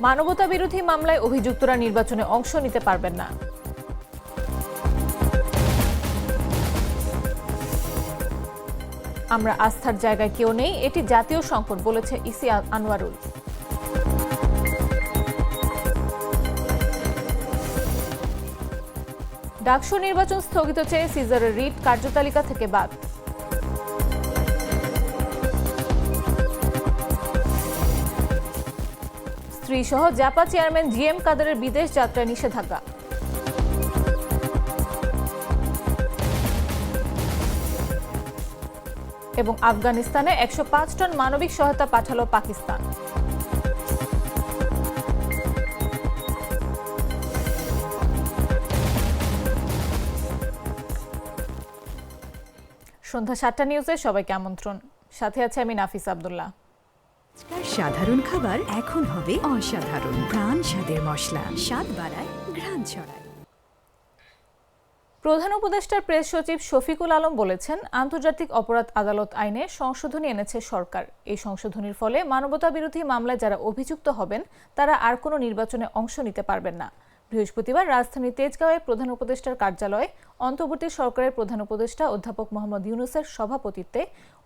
মানবতাবিরোধী মামলায় অভিযুক্তরা নির্বাচনে অংশ নিতে পারবেন না। আমরা আস্থার জায়গায় কেউ নেই, এটি জাতীয় সংকট বলেছে ইসি আনোয়ারুল। ডাকসু নির্বাচন স্থগিত চেয়ে সিজারের রিট কার্যতালিকা থেকে বাদ। স্ত্রীসহ জাপা চেয়ারম্যান জিএম কাদেরের বিদেশ যাত্রায় নিষেধাজ্ঞা। এবং আফগানিস্তানে 105 টন মানবিক সহায়তা পাঠালো পাকিস্তান। সন্ধ্যা 7টা নিউজে সবাইকে আমন্ত্রণ। সাথে আছে আমি নাফিস আব্দুল্লাহ। সাধারণ খাবার এখন হবে অসাধারণ। প্রাণ স্বাদের মশলা, স্বাদ বাড়ায়, ঘ্রাণ ছড়ায়। প্রধান উপদেষ্টার প্রেস সচিব শফিকুল আলম বলেছেন, আন্তর্জাতিক অপরাধ আদালত আইনে সংশোধনী এনেছে সরকার। এই সংশোধনীর ফলে মানবতাবিরোধী মামলায় যারা অভিযুক্ত হবেন তারা আর কোনো নির্বাচনে অংশ নিতে পারবেন না। বৃহস্পতিবার রাজধানীর তেজগাঁওয়ে প্রধান উপদেষ্টার কার্যালয়ে অন্তর্বর্তী সরকারের প্রধান উপদেষ্টা অধ্যাপক মোহাম্মদ ইউনূসের সভাপতিত্বে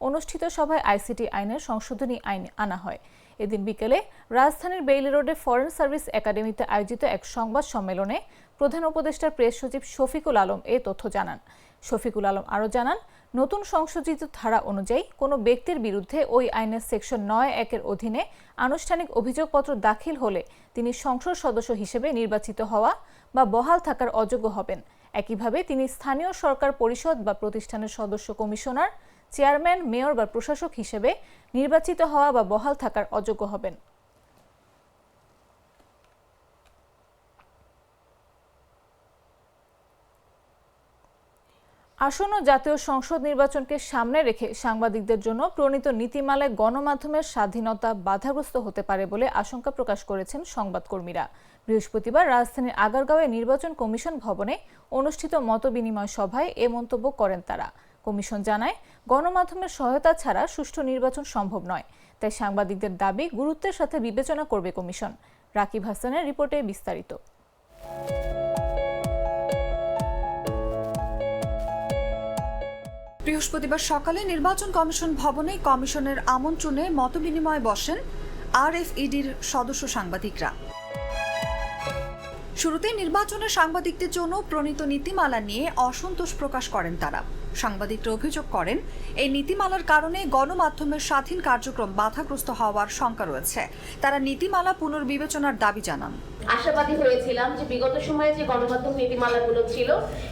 অনুষ্ঠিত সভায় আইসিটি আইনের সংশোধনী আইন আনা হয়। এদিন বিকেলে রাজধানীর বেইলি রোডে ফরেন সার্ভিস একাডেমিতে আয়োজিত এক সংবাদ সম্মেলনে প্রধান উপদেষ্টার প্রেস সচিব শফিকুল আলম এ তথ্য জানান। শফিকুল আলম আরও জানান, নতুন সংশোধিত ধারা অনুযায়ী কোনো ব্যক্তির বিরুদ্ধে ওই আইনের সেকশন ৯(১) অধীনে আনুষ্ঠানিক অভিযোগপত্র দাখিল হলে তিনি সংসদ সদস্য হিসেবে নির্বাচিত হওয়া বা বহাল থাকার অযোগ্য হবেন। একইভাবে তিনি স্থানীয় সরকার পরিষদ বা প্রতিষ্ঠানের সদস্য, কমিশনার, চেয়ারম্যান, মেয়র বা প্রশাসক হিসেবে নির্বাচিত হওয়া বা বহাল থাকার অযোগ্য হবেন। আসন্ন জাতীয় সংসদ নির্বাচনকে সামনে রেখে সাংবাদিকদের জন্য প্রণীত নীতিমালায় গণমাধ্যমের স্বাধীনতা বাধাগ্রস্ত হতে পারে বলে আশঙ্কা প্রকাশ করেছেন সংবাদকর্মীরা। বৃহস্পতিবার রাজধানীর আগারগাঁওয়ে নির্বাচন কমিশন ভবনে অনুষ্ঠিত মতবিনিময় সভায় এ মন্তব্য করেন তারা। কমিশন জানায়, গণমাধ্যমের সহায়তা ছাড়া সুষ্ঠু নির্বাচন সম্ভব নয়, তাই সাংবাদিকদের দাবি গুরুত্বের সাথে বিবেচনা করবে কমিশন। রাকিব হাসানের রিপোর্টে বিস্তারিত। বৃহস্পতিবার সকালে নির্বাচন কমিশন ভবনে কমিশনের আমন্ত্রণে মতবিনিময় বসেন আরএফইডির সদস্য সাংবাদিকরা। শুরুতে নির্বাচনের সাংবাদিকদের জন্য প্রণীত নীতিমালা নিয়ে অসন্তোষ প্রকাশ করেন তারা। সাংবাদিকরা অভিযোগ করেন, এই নীতিমালার কারণে গণমাধ্যমের স্বাধীন কার্যক্রম বাধাগ্রস্ত হওয়ার শঙ্কা রয়েছে। তারা নীতিমালা পুনর্বিবেচনার দাবি জানান। আশাবাদী হয়েছিলাম যে বিগত সময়ে যে গণমাধ্যম নীতিমালাগুলো ছিল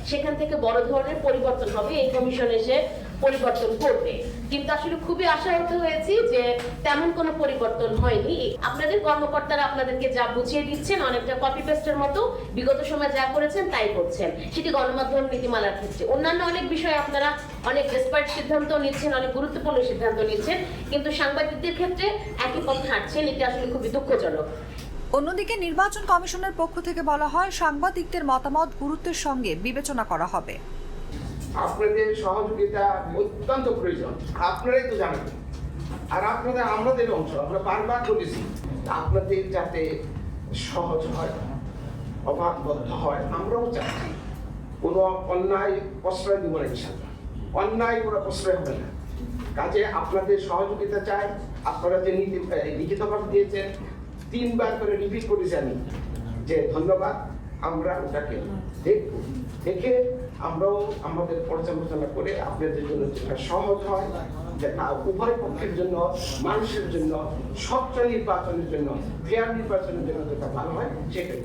সেখান থেকে বড় ধরনের পরিবর্তন হবে, এই কমিশন এসে পরিবর্তন করবে, কিন্তু আসলে খুবই আশাহত হয়েছি যে তেমন কোনো পরিবর্তন হয়নি। আপনাদের কর্মকর্তারা আপনাদেরকে যা বুঝিয়ে দিচ্ছেন অনেকটা কপি পেস্টের মতো, বিগত সময়ে যা করেছেন তাই করছেন। সেটি গণমাধ্যম নীতিমালার ক্ষেত্রে। অন্যান্য অনেক বিষয়ে আপনারা অনেক এক্সপার্ট সিদ্ধান্ত নিচ্ছেন, অনেক গুরুত্বপূর্ণ সিদ্ধান্ত নিচ্ছেন, কিন্তু সাংবাদিকদের ক্ষেত্রে একই পথ হাঁটছেন। এটি আসলে খুবই দুঃখজনক। অন্যদিকে নির্বাচন কমিশনের পক্ষ থেকে বলা হয়, সাংবাদিকদের মতামত গুরুত্বের সঙ্গে বিবেচনা করা হবে। আপনাদের সহযোগিতা অত্যন্ত প্রয়োজন, আপনারাই তো জানেন, আর আপনাদের আমাদের অংশ। আমরা বারবার বলেছি আপনাদের যাতে সহজ হয়, অবাধবদ্ধ হয়, আমরাও চাচ্ছি। কোনো অন্যায় প্রশ্রয় দিব না, ইনশাআল্লাহ অন্যায় কোনো প্রশ্রয় হবে না। কাজে আপনাদের সহযোগিতা চাই। আপনারা যে লিখিতভাবে দিয়েছেন, 3 বার করে রিপিট করেছি আমি যে ধন্যবাদ। আমরা ওটাকে দেখব, দেখে আমরাও আমাদের পর্যালোচনা করে আপনাদের জন্য যেটা সহজ হয়, যেটা উভয় পক্ষের জন্য, মানুষের জন্য, স্বচ্ছ নির্বাচনের জন্য, ফেয়ার নির্বাচনের জন্য যেটা ভালো হয় সেটাই।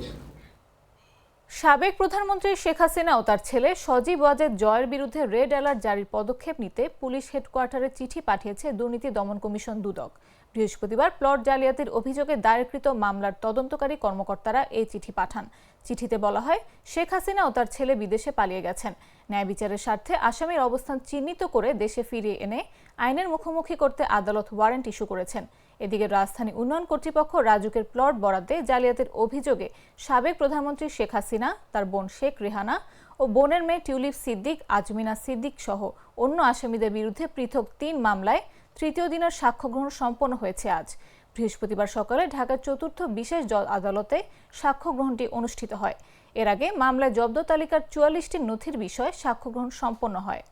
সাবেক প্রধানমন্ত্রী শেখ হাসিনা ও তার ছেলে সজীব ওয়াজেদ জয়ের বিরুদ্ধে রেড অ্যালার্ট জারির পদক্ষেপ নিতে পুলিশ হেডকোয়ার্টারে চিঠি পাঠিয়েছে দুর্নীতি দমন কমিশন দুদক। বৃহস্পতিবার প্লট জালিয়াতির অভিযোগে দায়েরকৃত মামলার তদন্তকারী কর্মকর্তারা এই চিঠি পাঠান। চিঠিতে বলা হয়, শেখ হাসিনা ও তার ছেলে বিদেশে পালিয়ে গেছেন। ন্যায় বিচারের স্বার্থে আসামির অবস্থান চিহ্নিত করে দেশে ফিরিয়ে এনে আইনের মুখোমুখি করতে আদালত ওয়ারেন্ট ইস্যু করেছেন। এদিকে রাজধানী উন্নয়ন কর্তৃপক্ষ রাজুকের প্লট বরাদ্দে জালিয়াতির অভিযোগে সাবেক প্রধানমন্ত্রী শেখ হাসিনা, তার বোন শেখ রেহানা ও বোনের মেয়ে টিউলিপ সিদ্দিক, আজমিনা সিদ্দিক সহ অন্য আসামিদের বিরুদ্ধে পৃথক 3 মামলায় তৃতীয় দিনের সাক্ষ্য গ্রহণ সম্পন্ন হয়েছে আজ। বৃহস্পতিবার সকালে ঢাকার চতুর্থ বিশেষ আদালতে সাক্ষ্য গ্রহণটি অনুষ্ঠিত হয়। এর আগে মামলায় জব্দ তালিকার ৪৪টি নথির বিষয়ে সাক্ষ্য গ্রহণ সম্পন্ন হয়।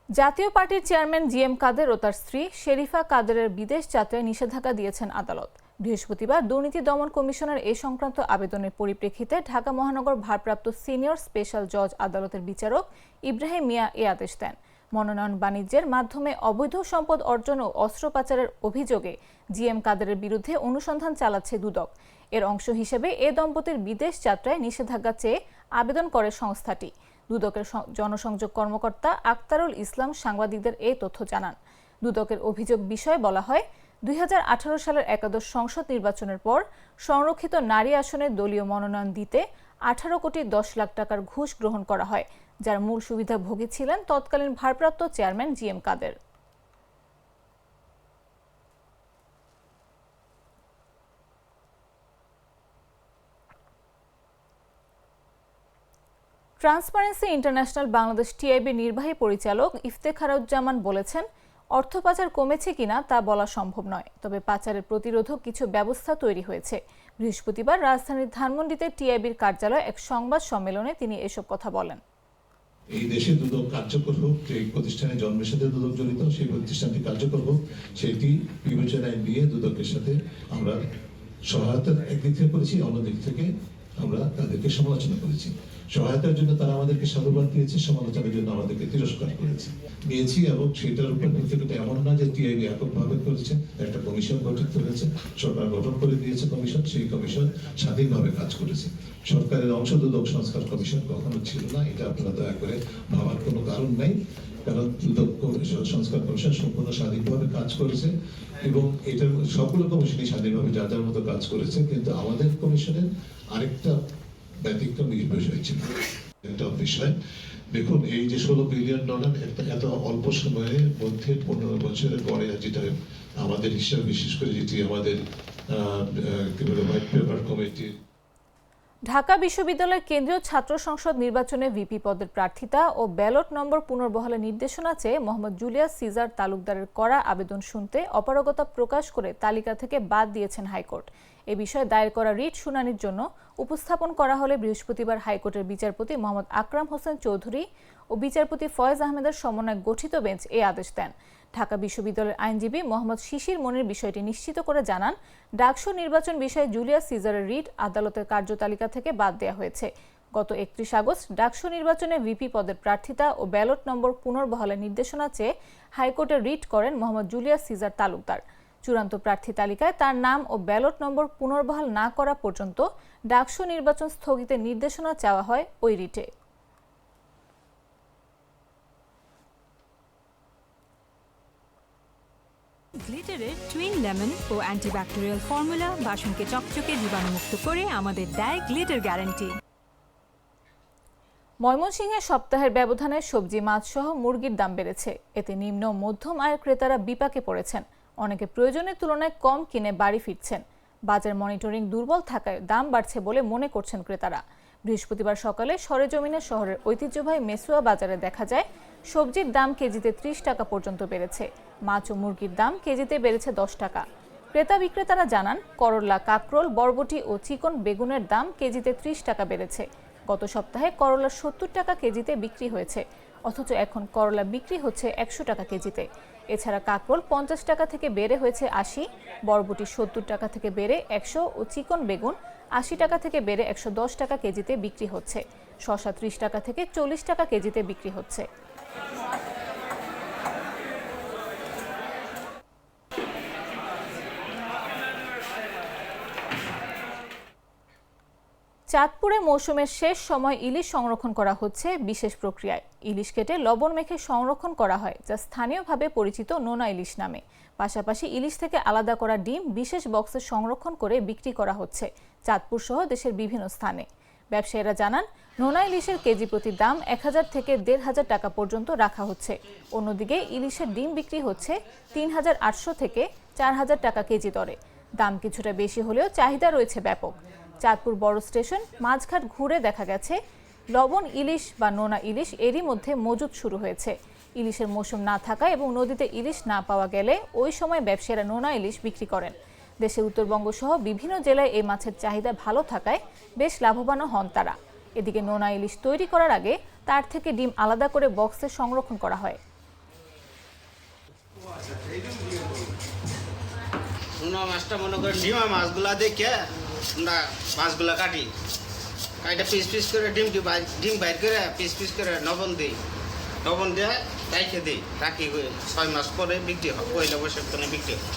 জাতীয় পার্টির চেয়ারম্যান জিএম কাদের ও তার স্ত্রী শেরিফা কাদেরের বিদেশ যাত্রায় নিষেধাজ্ঞা দিয়েছেন আদালত। বৃহস্পতিবার দুর্নীতি দমন কমিশনের এ সংক্রান্ত আবেদনের পরিপ্রেক্ষিতে ঢাকা মহানগর ভারপ্রাপ্ত সিনিয়র স্পেশাল জজ আদালতের বিচারক ইব্রাহিম মিয়া এ আদেশ দেন। মনোনয়ন বাণিজ্যের মাধ্যমে অবৈধ সম্পদ অর্জন ও অস্ত্র পাচারের অভিযোগে জিএম কাদেরের বিরুদ্ধে অনুসন্ধান চালাচ্ছে দুদক। এর অংশ হিসেবে এ দম্পতির বিদেশ যাত্রায় নিষেধাজ্ঞা চেয়ে আবেদন করে সংস্থাটি। দুদকের জনসংযোগ কর্মকর্তা আক্তারুল ইসলাম সাংবাদিকদের এই তথ্য জানান। দুদকের অভিযোগ বিষয়ে বলা হয়, ২০১৮ সালের একাদশ সংসদ নির্বাচনের পর সংরক্ষিত নারী আসনে দলীয় মনোনয়ন দিতে ১৮ কোটি ১০ লাখ টাকার ঘুষ গ্রহণ করা হয়, যার মূল সুবিধাভোগী ছিলেন তৎকালীন ভারপ্রাপ্ত চেয়ারম্যান জিএম কাদের। ট্রান্সপারেন্সি ইন্টারন্যাশনাল বাংলাদেশ টিআইবির নির্বাহী পরিচালক ইফতেখারুজ্জামান বলেছেন, অর্থ পাচার কমেছে কিনা তা বলা সম্ভব নয়, তবে পাচারের প্রতিরোধক কিছু ব্যবস্থা তৈরি হয়েছে। বৃহস্পতিবার রাজধানীর ধানমন্ডিতে টিআইবির কার্যালয়ে এক সংবাদ সম্মেলনে তিনি এসব কথা বলেন। এই দেশে দুদক কার্যকর হোক, যে প্রতিষ্ঠানে জন্মের সাথে দুদক জড়িত সেই প্রতিষ্ঠানটি কার্যকর হোক, সেটি বিবেচনায় নিয়ে দুদকের সাথে আমরা সহায়তা একদিক থেকে করেছি, অন্যদিক থেকে আমরা তাদেরকে সমালোচনা করেছি। সহায়তার জন্য তারা আমাদেরকে সাধুবাদ দিয়েছে, সমালোচনার জন্য আমাদেরকে তিরস্কার করেছে নিয়েছি। এবং সেটার উপর প্রত্যেকটা এমন না যে টিআইবি এককভাবে করেছে, একটা কমিশন গঠিত হয়েছে, সরকার গঠন করে দিয়েছে কমিশন, সেই কমিশন স্বাধীনভাবে কাজ করেছে। সরকারের অংশ দুদক সংস্কার কমিশন কখনো ছিল না, এটা আপনারা দয়া করে ভাবার কোনো কারণ নেই, কারণ দুদক সংস্কার কমিশন সম্পূর্ণ স্বাধীনভাবে কাজ করেছে এবং এটার সবগুলো কমিশনই স্বাধীনভাবে যার যার মতো কাজ করেছে। কিন্তু আমাদের কমিশনের আরেকটা ব্যতিক্রম বিষয় ছিল, একটা বিষয় দেখুন, এই যে $16 বিলিয়ন এত অল্প সময়ের মধ্যে 15 বছরের পরে, যেটা আমাদের হিসাব, বিশেষ করে যেটি আমাদের হোয়াইট পেপার কমিটির। ঢাকা বিশ্ববিদ্যালয়ের কেন্দ্রীয় ছাত্র সংসদ নির্বাচনে ভিপি পদের প্রার্থিতা ও ব্যালট নম্বর পুনর্বহালের নির্দেশনা চেয়ে মোহাম্মদ জুলিয়াস সিজার তালুকদারের করা আবেদন শুনতে অপারগতা প্রকাশ করে তালিকা থেকে বাদ দিয়েছেন হাইকোর্ট। এ বিষয়ে দায়ের করা রিট শুনানির জন্য উপস্থাপন করা হলে বৃহস্পতিবার হাইকোর্টের বিচারপতি মোহাম্মদ আকরাম হোসেন চৌধুরী ও বিচারপতি ফয়েজ আহমেদের সমন্বয়ে গঠিত বেঞ্চ এই আদেশ দেন। ঢাকা বিশ্ববিদ্যালয়ের আইনজীবী মোহাম্মদ শিশির মনির বিষয়টি নিশ্চিত করে জানান, ডাকসু নির্বাচন বিষয়ে জুলিয়াস সিজারের রিট আদালতের কার্যতালিকা থেকে বাদ দেওয়া হয়েছে। গত ৩১ আগস্ট ডাকসু নির্বাচনে ভিপি পদের প্রার্থিতা ও ব্যালট নম্বর পুনর্বহালের নির্দেশনা চেয়ে হাইকোর্টে রিট করেন মোহাম্মদ জুলিয়াস সিজার তালুকদার। চূড়ান্ত প্রার্থী তালিকায় তার নাম ও ব্যালট নম্বর পুনর্বহাল না করা পর্যন্ত ডাকসু নির্বাচন স্থগিতের নির্দেশনা চাওয়া হয় ওই রিটে। গ্লিটারের টুইন লেমন ও অ্যান্টিব্যাকটেরিয়াল ফর্মুলা বাসনকে চকচকে জীবাণুমুক্ত করে আমাদের দেয় গ্লিটার গ্যারান্টি। ময়মনসিংহে সপ্তাহের ব্যবধানে সবজি, মাছ সহ মুরগির দাম বেড়েছে। এতে নিম্ন ও মধ্যম আয়ের ক্রেতারা বিপাকে পড়েছেন। অনেকে প্রয়োজনের তুলনায় কম কিনে বাড়ি ফিরছেন। বাজার মনিটরিং দুর্বল থাকায় দাম বাড়ছে বলে মনে করছেন ক্রেতারা। বৃহস্পতিবার সকালে সরেজমিনে শহরের ঐতিহ্যবাহী মেসুয়া বাজারে দেখা যায় সবজির দাম কেজিতে ৩০ টাকা পর্যন্ত বেড়েছে। মাছ ও মুরগির দাম কেজিতে বেড়েছে ১০ টাকা। ক্রেতা বিক্রেতারা জানান, করলা, কাকরোল, বরবটি ও চিকন বেগুনের দাম কেজিতে ৩০ টাকা বেড়েছে। গত সপ্তাহে করলা ৭০ টাকা কেজিতে বিক্রি হয়েছে, অথচ এখন করলা বিক্রি হচ্ছে ১০০ টাকা কেজিতে। এছাড়া কাকরোল ৫০ টাকা থেকে বেড়ে হয়েছে ৮০, বরবটি ৭০ টাকা থেকে বেড়ে ১০০ ও চিকন বেগুন ৮০ টাকা থেকে বেড়ে ১১০ টাকা কেজিতে বিক্রি হচ্ছে। শসা ৩০ টাকা থেকে ৪০ টাকা কেজিতে বিক্রি হচ্ছে। চাঁদপুরে মৌসুমের শেষ সময় ইলিশ সংরক্ষণ করা হচ্ছে বিশেষ প্রক্রিয়ায়। ইলিশ কেটে লবণ মেখে সংরক্ষণ করা হয়, যা স্থানীয়ভাবে পরিচিত নোনা ইলিশ নামে। পাশাপাশি ইলিশ থেকে আলাদা করা ডিম বিশেষ বক্সে সংরক্ষণ করে বিক্রি করা হচ্ছে চাঁদপুর সহ দেশের বিভিন্ন স্থানে। ব্যবসায়ীরা জানান, নোনা ইলিশের কেজি প্রতি দাম ১,০০০ থেকে ১,৫০০ টাকা পর্যন্ত রাখা হচ্ছে। অন্যদিকে ইলিশের ডিম বিক্রি হচ্ছে ৩,৮০০ থেকে ৪,০০০ টাকা কেজি দরে। দাম কিছুটা বেশি হলেও চাহিদা রয়েছে ব্যাপক। চাঁদপুর বড় স্টেশন, মাঝঘাট ঘুরে দেখা গেছে লবণ ইলিশ বা নোনা ইলিশ এরই মধ্যে মজুদ শুরু হয়েছে। ইলিশের মৌসুম না থাকা এবং নদীতে ইলিশ না পাওয়া গেলে ওই সময় ব্যবসায়ীরা নোনা ইলিশ বিক্রি করেন। দেশে উত্তরবঙ্গ সহ বিভিন্ন জেলায় এই মাছের চাহিদা ভালো থাকায় বেশ লাভবানও হন তারা। এদিকে নোনা ইলিশ তৈরি করার আগে তার থেকে ডিম আলাদা করে বক্সে সংরক্ষণ করা হয়। নোনা মাছটা মনে করেন ডিমা মাছগুলা দেখে আমরা মাছগুলা কাটি পিস পিস করে ডিম বাইর করে পিস পিস করে লবণ দিয়ে রাখে দিই, রাখি 6 মাস পরে বিক্রি হবে, পয়লা বৈশাখ করে বিক্রি হবে।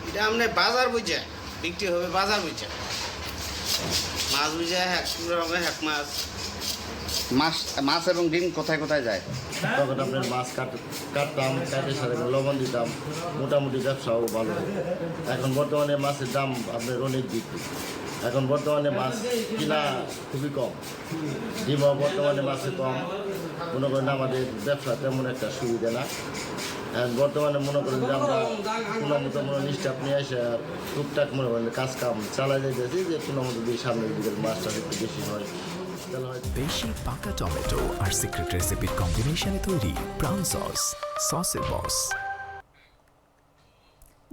এটা আপনি বাজার বুঝে বিক্রি হবে, বাজার বুঝে মাছ বুঝে এক মাছ মাছ এবং ডিম কোথায় কোথায় যায়? তখন আপনার মাছ কাটতাম, কাটে সাথে লবণ দিতাম, মোটামুটি ব্যবসাও ভালো। এখন বর্তমানে মাছের দাম আপনার অনেক বিক্রি। এখন বর্তমানে মাছ কিনা খুবই কম, ডিমও বর্তমানে মাছে কম। মনে করেন আমাদের ব্যবসা তেমন একটা সুবিধা না। বর্তমানে মনে করেন যে আমরা কোনো মতো নিষ্ঠা নিয়ে এসে টুকটাক মনে করেন কাজ কাম চালাই যাইতেছি, যে কোনো মতো দিয়ে সামনের দিকের মাছটা একটু বেশি হয়। বেশি পাকা টমেটো আর সিক্রেট রেসিপির কম্বিনেশনে তৈরি প্রাউন সসের বস।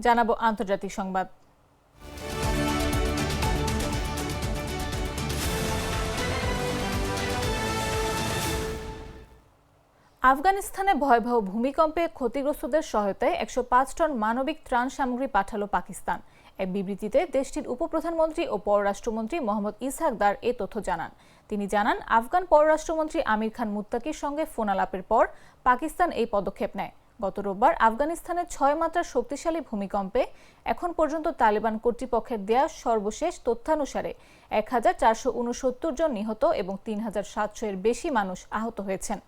জানাবো আন্তর্জাতিক সংবাদ। আফগানিস্তানে ভয়াবহ ভূমিকম্পে ক্ষতিগ্রস্তদের সহায়তায় 105 টন মানবিক ত্রাণ সামগ্রী পাঠালো পাকিস্তান। এক বিবৃতিতে দেশটির উপপ্রধানমন্ত্রী ও পররাষ্ট্রমন্ত্রী মোহাম্মদ ইসহাক দার এ তথ্য জানান। তিনি জানান, আফগান পররাষ্ট্রমন্ত্রী আমির খান মুত্তাকির সঙ্গে ফোন আলাপের পর পাকিস্তান এই পদক্ষেপ নেয়। গত রোববার আফগানিস্তানের 6 মাত্রার শক্তিশালী ভূমিকম্পে এখন পর্যন্ত তালেবান কর্তৃপক্ষের দেয়া সর্বশেষ তথ্যানুসারে 1469 জন নিহত এবং 3700 এর বেশি মানুষ আহত হয়েছেন।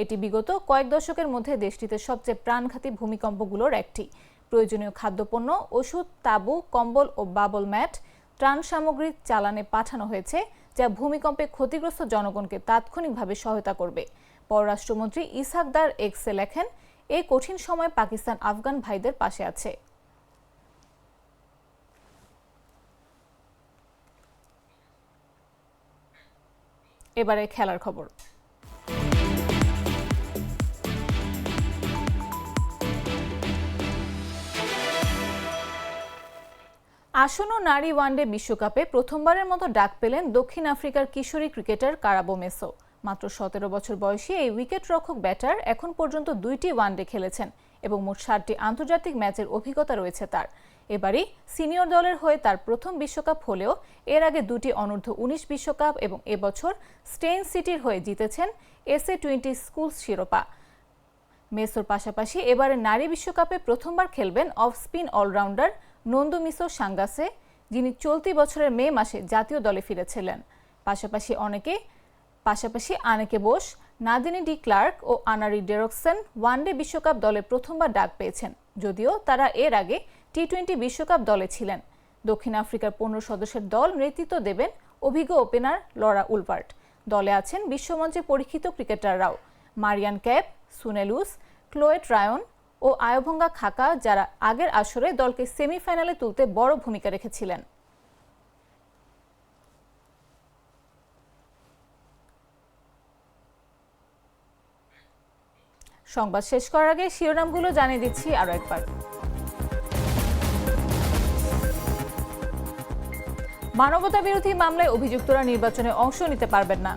এটি বিগত কয়েক দশকের মধ্যে দেশটিতে সবচেয়ে প্রাণঘাতী ভূমিকম্পগুলোর একটি। প্রয়োজনীয় খাদ্যপণ্য, ওষুধ, তাঁবু, কম্বল ও বাবল ম্যাট ত্রাণ সামগ্রী চালানে পাঠানো হয়েছে, যা ভূমিকম্পে ক্ষতিগ্রস্ত জনগণকে তাৎক্ষণিকভাবে সহায়তা করবে। পররাষ্ট্রমন্ত্রী ইসহাক দার এক্সে লেখেন, এই কঠিন সময় পাকিস্তান আফগান ভাইদের পাশে আছে। এবারে খেলার খবর। আসন্ন নারী ওয়ানডে বিশ্বকাপে প্রথমবারের মতো ডাক পেলেন দক্ষিণ আফ্রিকার কিশোরী ক্রিকেটার কারাবো মেসো। মাত্র 17 বছর বয়সী এই উইকেট রক্ষক ব্যাটার এখন পর্যন্ত 2টি ওয়ানডে খেলেছেন এবং মোট 7টি আন্তর্জাতিক ম্যাচের অভিজ্ঞতা রয়েছে তার। এবারই সিনিয়র দলের হয়ে তার প্রথম বিশ্বকাপ হলেও এর আগে 2টি অনূর্ধ্ব 19 বিশ্বকাপ এবং এবছর স্টেইন সিটির হয়ে জিতেছেন SA20 স্কুলস শিরোপা। মেসোর পাশাপাশি এবারে নারী বিশ্বকাপে প্রথমবার খেলবেন অফ স্পিন অলরাউন্ডার নন্দুমিসো সাঙ্গাসে, যিনি চলতি বছরের মে মাসে জাতীয় দলে ফিরেছিলেন। পাশাপাশি আনেকে বোস, নাদিনী ডি ক্লার্ক ও আনারি ডেরকসন ওয়ানডে বিশ্বকাপ দলে প্রথমবার ডাক পেয়েছেন, যদিও তারা এর আগে টি20 বিশ্বকাপ দলে ছিলেন। দক্ষিণ আফ্রিকার 15 সদস্যের দল নেতৃত্ব দেবেন অভিজ্ঞ ওপেনার লরা উলবার্ট। দলে আছেন বিশ্বমঞ্চে পরীক্ষিত ক্রিকেটাররাও মারিয়ান ক্যাপ, সুনেলুস, ক্লোয়েট রায়ন ও আয়ভঙ্গা খাকা, যারা আগের আসরে দলকে সেমিফাইনালে তুলতে বড় ভূমিকা রেখেছিলেন। সংবাদ শেষ করার আগে শিরোনামগুলো জানিয়ে দিচ্ছি আরো একবার। মানবতা বিরোধী মামলায় অভিযুক্তরা নির্বাচনে অংশ নিতে পারবেন না।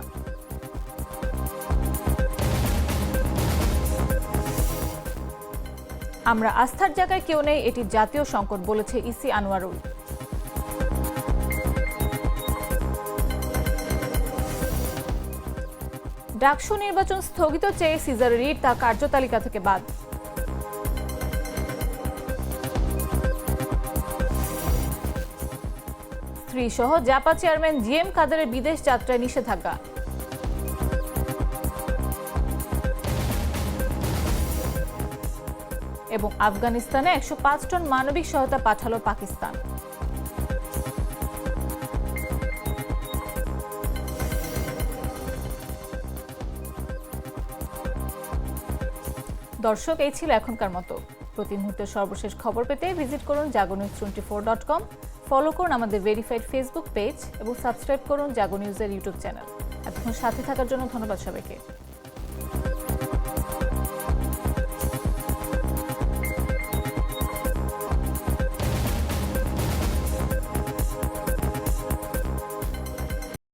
আমরা আস্থার জায়গায় কেউ নেই, এটি জাতীয় সংকট, বলেছে ইসি আনোয়ারুল। ডাকসু নির্বাচন স্থগিত চেয়ে সিজার রিড তা কার্যতালিকা থেকে বাদ। স্ত্রী সহ জাপা চেয়ারম্যান জিএম কাদেরের বিদেশ যাত্রায় নিষেধাজ্ঞা। এবং আফগানিস্তানে 105 টন মানবিক সহায়তা পাঠালো পাকিস্তান। দর্শক, এই ছিল এখনকার মতো। প্রতি মুহূর্তের সর্বশেষ খবর পেতে ভিজিট করুন jagonews24.com, ফলো করুন আমাদের ভেরিফাইড ফেসবুক পেজ এবং সাবস্ক্রাইব করুন জাগো নিউজের ইউটিউব চ্যানেল। এতক্ষণ সাথে থাকার জন্য ধন্যবাদ সবাইকে।